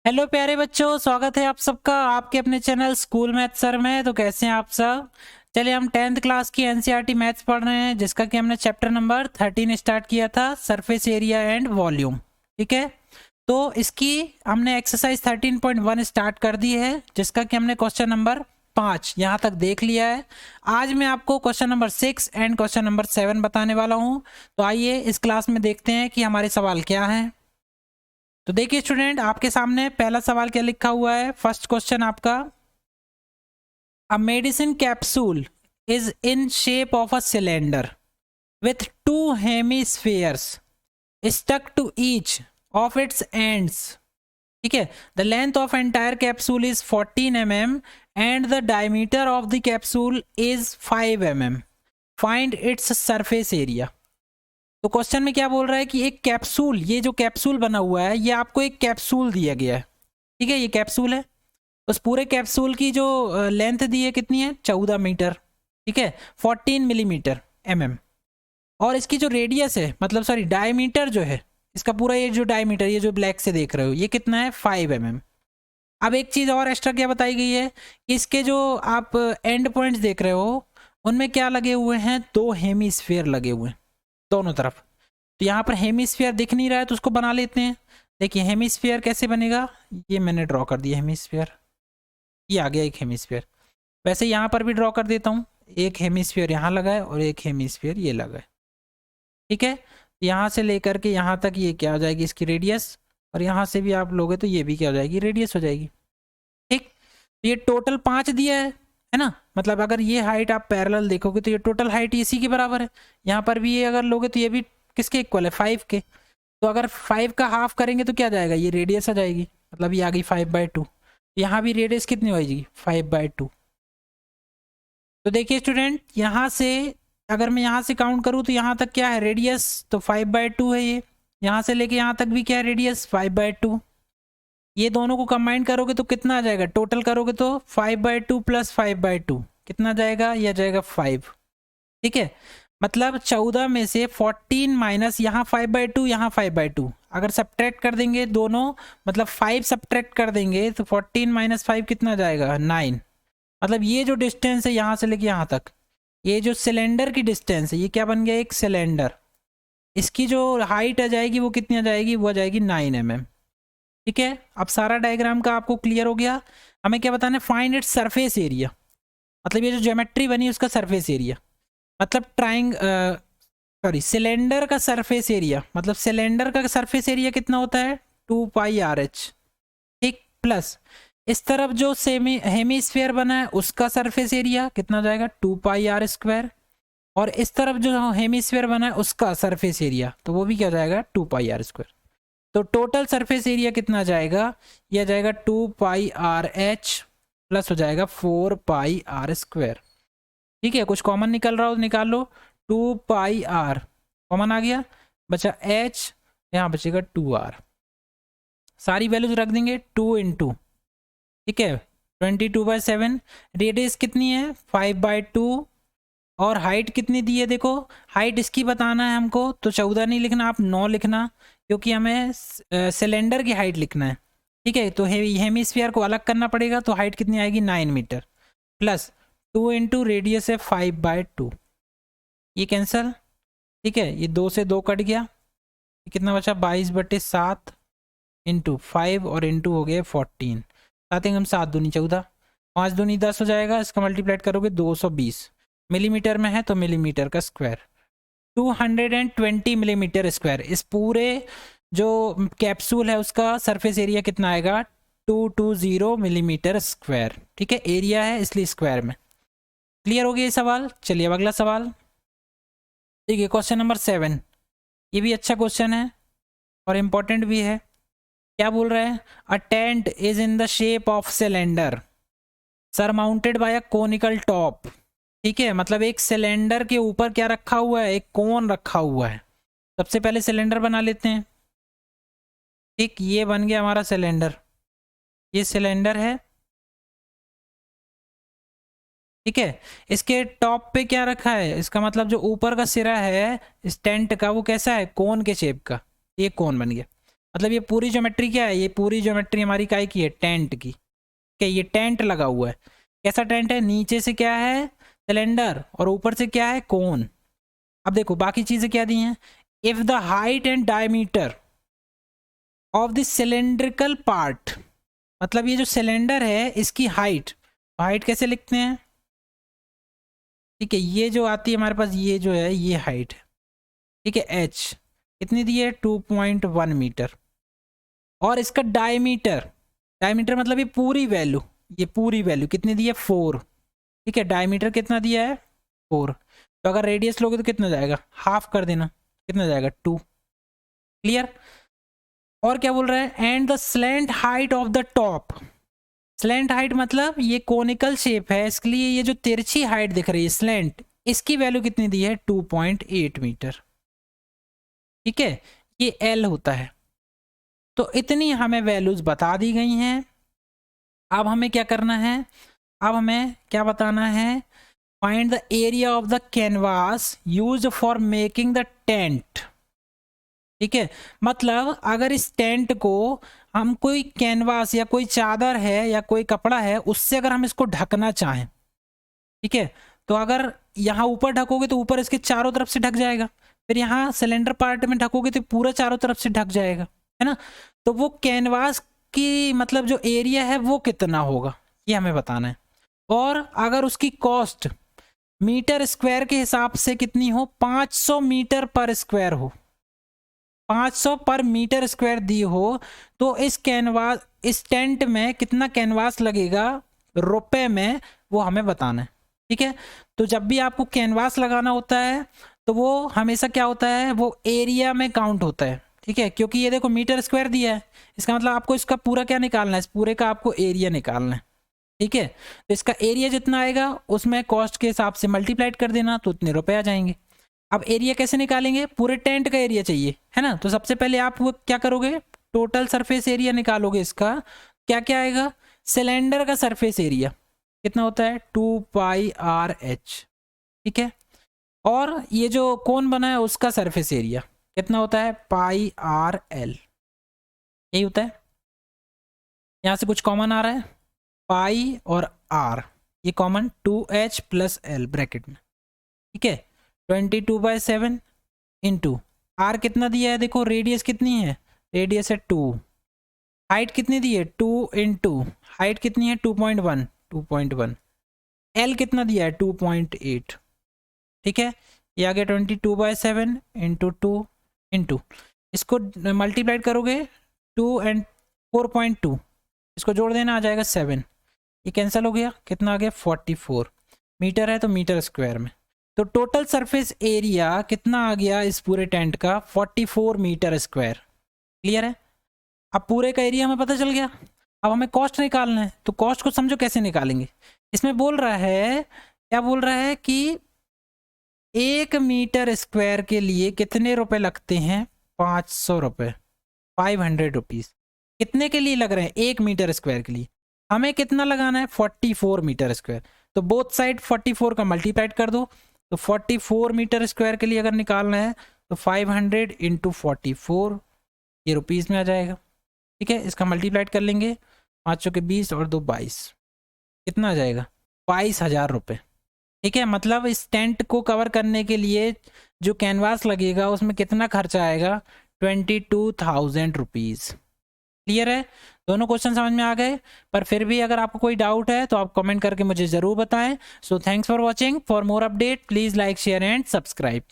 Hello प्यारे बच्चों, स्वागत है आप सबका आपके अपने चैनल स्कूल मैथ सर में। तो कैसे हैं आप सब। चलिए, हम 10th क्लास की एनसीईआरटी मैथ्स पढ़ रहे हैं, जिसका कि हमने चैप्टर नंबर 13 स्टार्ट किया था, सरफेस एरिया एंड वॉल्यूम। ठीक है, तो इसकी हमने एक्सरसाइज 13.1 स्टार्ट कर दी है, जिसका कि हमने क्वेश्चन नंबर 5 यहाँ तक देख लिया है। आज मैं आपको question number 6 and question number 7 बताने वाला हूँ। तो आइए इस क्लास में देखते हैं कि हमारे सवाल क्या हैं। तो देखिए स्टूडेंट, आपके सामने पहला सवाल क्या लिखा हुआ है। फर्स्ट क्वेश्चन आपका, a medicine capsule is in shape of a cylinder with two hemispheres stuck to each of its ends. ठीक है, the length of entire capsule is 14 mm and the diameter of the capsule is 5 mm। Find its surface area. तो question में क्या बोल रहा है कि एक कैप्सूल, ये जो कैप्सूल बना हुआ है, ये आपको एक कैप्सूल दिया गया है। ठीक है, ये कैप्सूल है। उस पूरे कैप्सूल की जो लेंथ दी है कितनी है, 14 मीटर। ठीक है, 14 मिलीमीटर mm। और इसकी जो रेडियस है, मतलब सॉरी डायमीटर जो है इसका पूरा, ये जो डायमीटर, ये जो ब्लैक से देख रहे हो, ये कितना है, 5 mm। अब एक चीज़ और एक्स्ट्रा क्या बताई गई है कि इसके जो आप एंड पॉइंट्स देख रहे हो, उनमें क्या लगे हुए हैं, दो हेमीस्फीयर लगे हुए हैं दोनों तरफ। तो यहाँ पर हेमिस्फीयर दिख नहीं रहा है, तो उसको बना लेते हैं। देखिए हेमिस्फीयर कैसे बनेगा, ये मैंने ड्रॉ कर दिया हेमिस्फीयर, ये आ गया एक हेमिस्फीयर। वैसे यहाँ पर भी ड्रॉ कर देता हूँ, एक हेमिस्फीयर यहाँ लगा है और एक हेमिस्फीयर ये लगा है। ठीक है, यहाँ से लेकर के यहाँ तक ये क्या हो जाएगी, इसकी रेडियस। और यहाँ से भी आप लोगे तो ये भी क्या हो जाएगी, रेडियस हो जाएगी। ठीक, तो ये टोटल 5 दिया है ना। मतलब अगर ये हाइट आप पैरेलल देखोगे तो ये टोटल हाइट इसी के बराबर है। यहाँ पर भी ये अगर लोगे तो ये भी किसके इक्वल है, 5 के। तो अगर 5 का हाफ करेंगे तो क्या जाएगा, ये रेडियस आ जाएगी, मतलब ये आ गई 5/2। यहाँ भी रेडियस कितनी हो जाएगी, 5/2। तो देखिए स्टूडेंट, यहाँ से अगर मैं यहाँ से काउंट करूँ तो यहाँ तक क्या है, रेडियस तो 5/2 है। ये यहाँ से लेके यहाँ तक भी क्या है, रेडियस 5/2। ये दोनों को कंबाइन करोगे तो कितना आ जाएगा, टोटल करोगे तो 5/2 प्लस 5/2 कितना जाएगा, यह जाएगा 5। ठीक है, मतलब 14 में से 14 माइनस यहाँ 5/2, यहाँ 5/2 अगर सब्ट्रैक्ट कर देंगे दोनों, मतलब 5 सब्ट्रैक्ट कर देंगे तो 14 माइनस 5 कितना जाएगा, 9। मतलब ये जो डिस्टेंस है यहाँ से लेके यहाँ तक, ये जो सिलेंडर की डिस्टेंस है, ये क्या बन गया, एक सिलेंडर। इसकी जो हाइट आ जाएगी वो कितनी आ जाएगी, वो आ जाएगी 9 mm। ठीक है, अब सारा डायग्राम का आपको क्लियर हो गया। हमें क्या बताना है, फाइंड इट्स सरफेस एरिया। मतलब ये जो ज्योमेट्री बनी उसका सरफेस एरिया, मतलब सॉरी सिलेंडर का सरफेस एरिया, मतलब सिलेंडर का सरफेस एरिया कितना होता है, 2πRh। ठीक, प्लस इस तरफ जो सेमी हेमीस्फीयर बना है उसका सरफेस एरिया कितना जाएगा, 2πr²। और इस तरफ जो हेमीस्फीयर बना है उसका सरफेस एरिया, तो वो भी क्या जाएगा, 2πr²। तो टोटल सरफेस एरिया कितना जाएगा, यह जाएगा 2πRh प्लस हो जाएगा 4πr²। ठीक है, कुछ कॉमन निकल रहा हो तो निकाल लो। 2πr कॉमन आ गया, बचा h, यहाँ बचेगा 2r। सारी वैल्यूज रख देंगे, 2 इंटू, ठीक है, 22/7। रेडियस कितनी है, 5/2। और हाइट कितनी दी है, देखो हाइट इसकी बताना है हमको, तो 14 नहीं लिखना, आप 9 लिखना, क्योंकि हमें सिलेंडर की हाइट लिखना है। ठीक है, तो हेमिस्फीयर को अलग करना पड़ेगा, तो हाइट कितनी आएगी, 9 मीटर प्लस 2 इंटू रेडियस है 5/2, ये कैंसल। ठीक है, ये 2 से 2 कट गया, कितना बचा, 22/7 इंटू 5 और इंटू हो गया 14। साथ ही हम 7 दूनी 14, 5 दूनी 10 हो जाएगा। इसका मल्टीप्लाइड करोगे 220 मिलीमीटर में है तो मिलीमीटर का स्क्वायर, 220 मिलीमीटर स्क्वायर। इस पूरे जो कैप्सूल है उसका सरफेस एरिया कितना आएगा, 220 मिलीमीटर स्क्वायर। ठीक है, एरिया है इसलिए स्क्वायर में। क्लियर हो गया ये सवाल। चलिए अब अगला सवाल देखिए, क्वेश्चन नंबर 7। ये भी अच्छा क्वेश्चन है और इम्पोर्टेंट भी है। क्या बोल रहे हैं, a tent is in the shape of cylinder surmounted by a conical top. ठीक है, मतलब एक सिलेंडर के ऊपर क्या रखा हुआ है, एक कोन रखा हुआ है। सबसे पहले सिलेंडर बना लेते हैं। ठीक, ये बन गया हमारा सिलेंडर, ये सिलेंडर है। ठीक है, इसके टॉप पे क्या रखा है, इसका मतलब जो ऊपर का सिरा है इस टेंट का, वो कैसा है, कोन के शेप का, ये कोन बन गया। मतलब ये पूरी ज्योमेट्री क्या है, ये पूरी ज्योमेट्री हमारी काय की है, टेंट की। क्या ये टेंट लगा हुआ है, कैसा टेंट है, नीचे से क्या है सिलेंडर और ऊपर से क्या है कोन। अब देखो बाकी चीजें क्या दी हैं, if the height and diameter of the cylindrical part, मतलब ये जो सिलेंडर है इसकी हाइट, हाइट कैसे लिखते हैं, ठीक है, ये जो आती है हमारे पास, ये जो है ये हाइट है, ठीक है, एच कितनी दी है 2.1 मीटर। और इसका डायमीटर, डायमीटर मतलब ये पूरी वैल्यू, ये पूरी वैल्यू कितनी दी है 4, ठीक है, डायमीटर कितना दिया है 4। तो अगर रेडियस लोगे तो कितना जाएगा, हाफ कर देना, कितना जाएगा 2। क्लियर। और क्या बोल रहा है, and the slant height of the top, slant height मतलब ये कोनिकल शेप है, इसके लिए ये जो तिरछी हाइट दिख रही है स्लैंट, इसकी वैल्यू कितनी दी है 2.8 मीटर, ठीक है, ये एल होता है। तो इतनी हमें वैल्यूज बता दी गई हैं। अब हमें क्या करना है, अब हमें क्या बताना है, find the area of the canvas used for making the tent, ठीक है, मतलब अगर इस टेंट को हम कोई कैनवास या कोई चादर है या कोई कपड़ा है उससे अगर हम इसको ढकना चाहें, ठीक है, तो अगर यहाँ ऊपर ढकोगे तो ऊपर इसके चारों तरफ से ढक जाएगा, फिर यहाँ सिलेंडर पार्ट में ढकोगे तो पूरा चारों तरफ से ढक जाएगा, है ना। तो वो कैनवास की मतलब जो एरिया है वो कितना होगा ये हमें बताना है। और अगर उसकी कॉस्ट मीटर स्क्वायर के हिसाब से कितनी हो, 500 मीटर पर स्क्वायर हो, 500 पर मीटर स्क्वायर दी हो, तो इस कैनवास, इस टेंट में कितना कैनवास लगेगा रुपए में, वो हमें बताना है, ठीक है। तो जब भी आपको कैनवास लगाना होता है तो वो हमेशा क्या होता है, वो एरिया में काउंट होता है, ठीक है, क्योंकि ये देखो मीटर स्क्वायर दिया है, इसका मतलब आपको इसका पूरा क्या निकालना है, इस पूरे का आपको एरिया निकालना है, ठीक है। तो इसका एरिया जितना आएगा उसमें कॉस्ट के हिसाब से मल्टीप्लाइड कर देना तो उतने रुपए आ जाएंगे। अब एरिया कैसे निकालेंगे, पूरे टेंट का एरिया चाहिए, है ना। तो सबसे पहले आप वो क्या करोगे, टोटल सरफेस एरिया निकालोगे, इसका क्या क्या आएगा, सिलेंडर का सरफेस एरिया कितना होता है 2πr/h, ठीक है, और ये जो कोन बना है उसका सरफेस एरिया कितना होता है πr/l, यही होता है। यहाँ से कुछ कॉमन आ रहा है, पाई और आर ये कॉमन, 2h + l ब्रैकेट में, ठीक है, 22/7 इंटू आर कितना दिया है, देखो रेडियस कितनी है, रेडियस है 2, हाइट कितनी दी है 2 इंटू हाइट कितनी है 2.1, एल कितना दिया है 2.8, ठीक है, ये आ गया 22/7 इंटू 2 इंटू इसको मल्टीप्लाइड करोगे 2 एंड 4.2, इसको जोड़ देना आ जाएगा 7, ये कैंसिल हो गया, कितना आ गया 44 मीटर है तो मीटर स्क्वायर में। तो टोटल सरफेस एरिया कितना आ गया इस पूरे टेंट का 44 मीटर स्क्वायर। क्लियर है, अब पूरे का एरिया हमें पता चल गया। अब हमें कॉस्ट निकालना है, तो कॉस्ट को समझो कैसे निकालेंगे। इसमें बोल रहा है, क्या बोल रहा है कि 1 मीटर स्क्वायर के लिए कितने रुपए लगते हैं, 500 रुपये, 500 रुपीज़। कितने के लिए लग रहे हैं, 1 मीटर स्क्वायर के लिए। हमें कितना लगाना है 44 मीटर स्क्वायर, तो बोथ साइड 44 का मल्टीप्लाइड कर दो, तो 44 मीटर स्क्वायर के लिए अगर निकालना है तो 500 इंटू 44 ये रुपीज़ में आ जाएगा, ठीक है। इसका मल्टीप्लाइड कर लेंगे, 5 चौके 20 और 2 22, कितना आ जाएगा 22,000 रुपये, ठीक है। मतलब इस टेंट को कवर करने के लिए जो कैनवास लगेगा उसमें कितना खर्चा आएगा 22,000 रुपीज़। क्लियर है, दोनों क्वेश्चन समझ में आ गए। पर फिर भी अगर आपको कोई डाउट है तो आप कमेंट करके मुझे ज़रूर बताएं। So thanks for watching, for more update please like share and subscribe.